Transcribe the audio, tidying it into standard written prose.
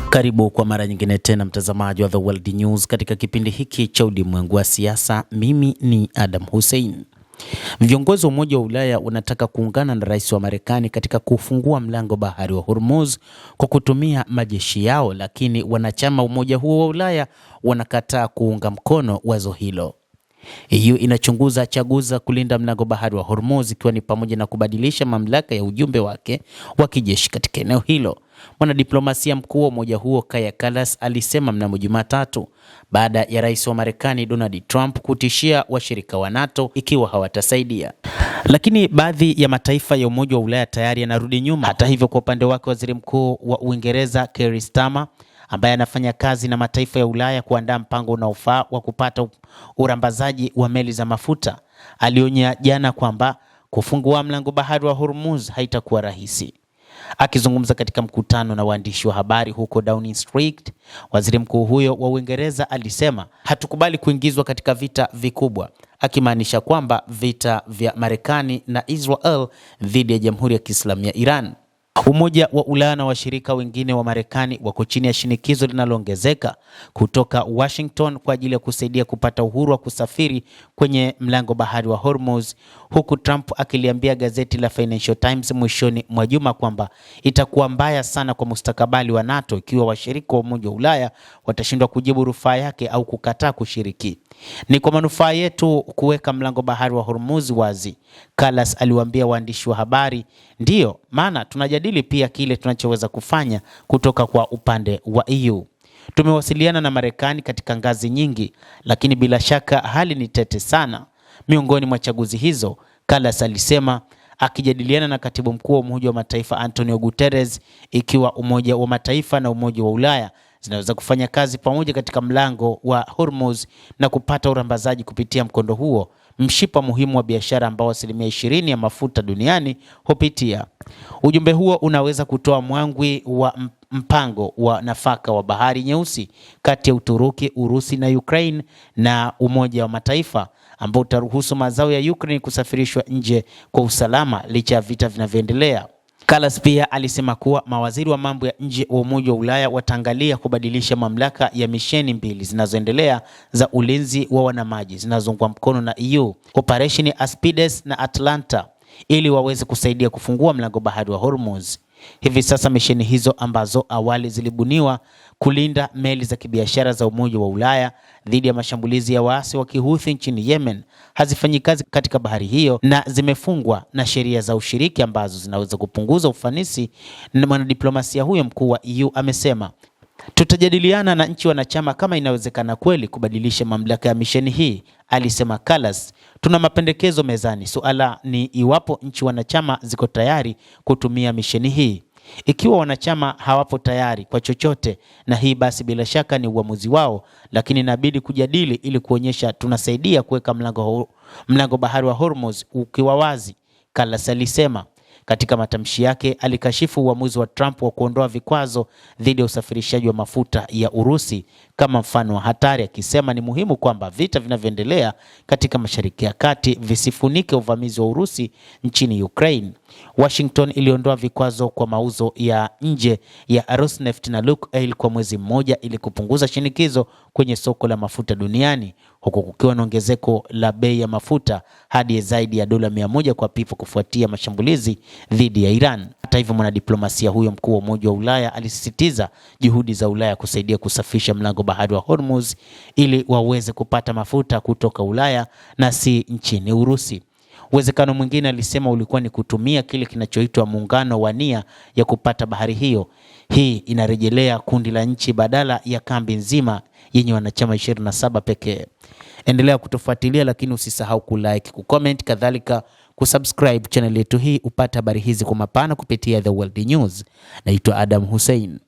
Karibu kwa mara nyingine tena mtazamaji wa The World News katika kipindi hiki cha ulimwengu wa siasa. Mimi ni Adam Hussein. Viongozi wa Umoja wa Ulaya wanataka kuungana na rais wa Marekani katika kufungua mlango bahari wa Hormuz kwa kutumia majeshi yao, lakini wanachama umoja huo wa Ulaya wanakataa kuunga mkono wazo hilo. EU inachunguza chaguzi za kulinda mlango bahari wa Hormuz, ikiwa ni pamoja na kubadilisha mamlaka ya ujumbe wake wa kijeshi katika eneo hilo. Mwanadiplomasia mkuu wa umoja huo Kaja Kallas alisema mnamo Jumatatu baada ya rais wa Marekani Donald Trump kutishia washirika wa NATO ikiwa hawatasaidia. Lakini baadhi ya mataifa ya Umoja wa Ulaya tayari yanarudi nyuma. Hata hivyo, kwa upande wake waziri mkuu wa Uingereza Keir Starmer ambaye anafanya kazi na mataifa ya Ulaya kuandaa mpango unaofaa wa kupata urambazaji wa meli za mafuta, alionya jana kwamba kufungua mlango bahari wa Hormuz haitakuwa rahisi. Akizungumza katika mkutano na waandishi wa habari huko Downing Street, waziri mkuu huyo wa Uingereza alisema, hatukubali kuingizwa katika vita vikubwa, akimaanisha kwamba vita vya Marekani na Israel dhidi ya Jamhuri ya Kiislamu ya Iran. Umoja wa Ulaya na washirika wengine wa Marekani wako chini ya shinikizo linaloongezeka kutoka Washington kwa ajili ya kusaidia kupata uhuru wa kusafiri kwenye mlango bahari wa Hormuz, huku Trump akiliambia gazeti la Financial Times mwishoni mwa juma kwamba itakuwa mbaya sana kwa mustakabali wa NATO ikiwa washirika wa Umoja wa Ulaya watashindwa kujibu rufaa yake au kukataa kushiriki. Ni kwa manufaa yetu kuweka mlango bahari wa Hormuz wazi, Kallas aliwaambia waandishi wa habari. Ndiyo maana tunajadili pia kile tunachoweza kufanya kutoka kwa upande wa EU. Tumewasiliana na Marekani katika ngazi nyingi, lakini bila shaka hali ni tete sana miongoni mwa chaguzi hizo, Kallas alisema, akijadiliana na katibu mkuu wa Umoja wa Mataifa Antonio Guterres, ikiwa Umoja wa Mataifa na Umoja wa Ulaya zinaweza kufanya kazi pamoja katika mlango wa Hormuz na kupata urambazaji kupitia mkondo huo, mshipa muhimu wa biashara ambao 20% ya mafuta duniani hupitia. Ujumbe huo unaweza kutoa mwangwi wa mpango wa nafaka wa Bahari Nyeusi kati ya Uturuki, Urusi na Ukraine na Umoja wa Mataifa, ambao utaruhusu mazao ya Ukraine kusafirishwa nje kwa usalama licha ya vita vinavyoendelea. Kallas pia alisema kuwa mawaziri wa mambo ya nje wa Umoja wa Ulaya wataangalia kubadilisha mamlaka ya misheni mbili zinazoendelea za ulinzi wa wanamaji zinazoungwa mkono na EU, Operation Aspides na Atlanta, ili waweze kusaidia kufungua mlango bahari wa Hormuz. Hivi sasa misheni hizo ambazo awali zilibuniwa kulinda meli za kibiashara za Umoja wa Ulaya dhidi ya mashambulizi ya waasi wa Kihuthi nchini Yemen hazifanyi kazi katika bahari hiyo na zimefungwa na sheria za ushiriki ambazo zinaweza kupunguza ufanisi. Na mwanadiplomasia huyo mkuu wa EU amesema, tutajadiliana na nchi wanachama kama inawezekana kweli kubadilisha mamlaka ya misheni hii, alisema Kallas. Tuna mapendekezo mezani, suala ni iwapo nchi wanachama ziko tayari kutumia misheni hii. Ikiwa wanachama hawapo tayari kwa chochote, na hii basi bila shaka ni uamuzi wao, lakini inabidi kujadili ili kuonyesha tunasaidia kuweka mlango bahari wa Hormuz ukiwa wazi, Kallas alisema. Katika matamshi yake alikashifu uamuzi wa Trump wa kuondoa vikwazo dhidi ya usafirishaji wa mafuta ya Urusi kama mfano wa hatari, akisema ni muhimu kwamba vita vinavyoendelea katika Mashariki ya Kati visifunike uvamizi wa Urusi nchini Ukraine. Washington iliondoa vikwazo kwa mauzo ya nje ya Rosneft na Lukoil kwa mwezi mmoja ili kupunguza shinikizo kwenye soko la mafuta duniani, huku kukiwa na ongezeko la bei ya mafuta hadi zaidi ya $100 kwa pipa kufuatia mashambulizi dhidi ya Iran. Hata hivyo, mwanadiplomasia huyo mkuu wa Umoja wa Ulaya alisisitiza juhudi za Ulaya kusaidia kusafisha mlango bahari wa Hormuz ili waweze kupata mafuta kutoka Ulaya na si nchini Urusi. Uwezekano mwingine, alisema, ulikuwa ni kutumia kile kinachoitwa muungano wa nia ya kupata bahari hiyo. Hii inarejelea kundi la nchi badala ya kambi nzima yenye wanachama 27 pekee. Endelea kutufuatilia, lakini usisahau kulike, kucomment, kadhalika kusubscribe channel yetu hii upate habari hizi kwa mapana kupitia The World News. Naitwa Adam Hussein.